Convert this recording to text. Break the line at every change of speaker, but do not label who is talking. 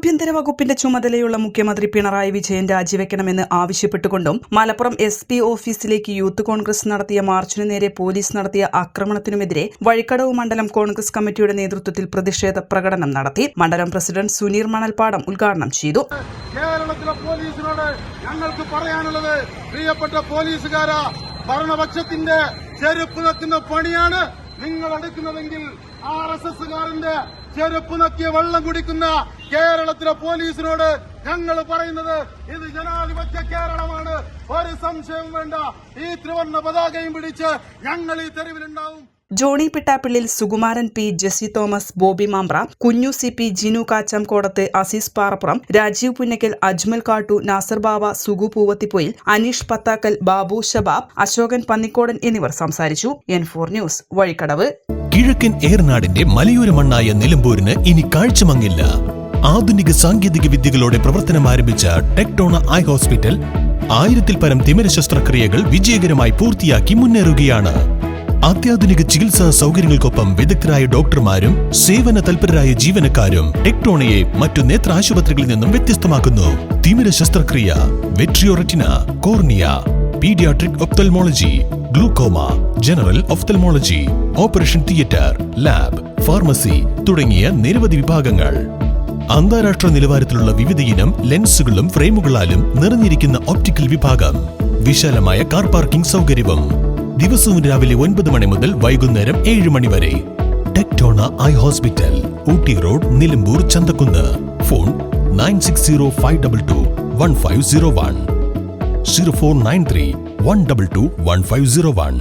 ആഭ്യന്തര വകുപ്പിന്റെ ചുമതലയുള്ള മുഖ്യമന്ത്രി പിണറായി വിജയൻ രാജിവെക്കണമെന്ന് ആവശ്യപ്പെട്ടുകൊണ്ടും മലപ്പുറം SP ഓഫീസിലേക്ക് യൂത്ത് കോൺഗ്രസ് നടത്തിയ മാർച്ചിനു നേരെ പോലീസ് നടത്തിയ ആക്രമണത്തിനുമെതിരെ വഴിക്കടവ് മണ്ഡലം കോൺഗ്രസ് കമ്മിറ്റിയുടെ നേതൃത്വത്തിൽ പ്രതിഷേധ പ്രകടനം നടത്തി. മണ്ഡലം പ്രസിഡന്റ് സുനീർ മണൽപ്പാടം ഉദ്ഘാടനം ചെയ്തു.
കേരളത്തിലെ പോലീസിനോട് ഞങ്ങൾക്ക് പറയാനുള്ളത്, പ്രിയപ്പെട്ട പോലീസുകാരാ, ഭരണപക്ഷത്തിന്റെ ചെരുപ്പ് നക്കുന്ന പണിയാണ് നിങ്ങൾ എടുക്കുന്നതെങ്കിൽ RSSകാരന്റെ ചെരുപ്പ് നക്കിയ വെള്ളം കുടിക്കുന്ന കേരളത്തിലെ പോലീസിനോട് ഞങ്ങൾ പറയുന്നത്, ഇത് ജനാധിപത്യ കേരളമാണ്. ഒരു സംശയവും വേണ്ട. ഈ ത്രിവർണ്ണ പതാകയും പിടിച്ച് ഞങ്ങൾ ഈ തെരുവിലുണ്ടാവും.
ജോണി പിട്ടാപ്പിള്ളിൽ, സുകുമാരൻ P, ജെസ്സി തോമസ്, ബോബി മാമ്പ്ര, കുഞ്ഞു CP, ജിനു കാച്ചംകോടത്ത്, അസീസ് പാറപ്പുറം, രാജീവ് പുന്നക്കൽ, അജ്മൽ കാട്ടു, നാസർ ബാവ, സുഗു പൂവത്തിപ്പൊയിൽ, അനീഷ് പത്താക്കൽ, ബാബു ഷബാബ്, അശോകൻ പന്നിക്കോടൻ എന്നിവർ സംസാരിച്ചു. N4 news, Vazhikkadavu.
കിഴക്കൻ ഏറനാടിന്റെ മലയോര മണ്ണായ നിലമ്പൂരിന് ഇനി കാഴ്ചമങ്ങില്ല. ആധുനിക സാങ്കേതിക വിദ്യകളോടെ പ്രവർത്തനം ആരംഭിച്ച ടെക്ടോണ ഐ ഹോസ്പിറ്റൽ 1000-ൽ പരം തിമിര ശസ്ത്രക്രിയകൾ വിജയകരമായി പൂർത്തിയാക്കി മുന്നേറുകയാണ്. അത്യാധുനിക ചികിത്സാ സൗകര്യങ്ങൾക്കൊപ്പം വിദഗ്ധരായ ഡോക്ടർമാരും സേവന തൽപരരായ ജീവനക്കാരും ടെക്ടോണയെ മറ്റു നേത്ര ആശുപത്രികളിൽ നിന്നും വ്യത്യസ്തമാക്കുന്നു. തിമിര ശസ്ത്രക്രിയ, vitreoretina, cornea, paediatric ophthalmology, glaucoma, general ophthalmology, operation theatre, lab, pharmacy തുടങ്ങിയ നിരവധി വിഭാഗങ്ങൾ. അന്താരാഷ്ട്ര നിലവാരത്തിലുള്ള വിവിധയിനം ലെൻസുകളും ഫ്രെയിമുകളാലും നിറഞ്ഞിരിക്കുന്ന ഒപ്റ്റിക്കൽ വിഭാഗം, വിശാലമായ കാർ പാർക്കിംഗ് സൗകര്യവും. ദിവസവും രാവിലെ 9 മണി മുതൽ വൈകുന്നേരം 7 മണി വരെ. Tectona eye hospital, Ooty road, Nilambur, Chanthakunnu. Phone 9605221501, 0493 122 1501.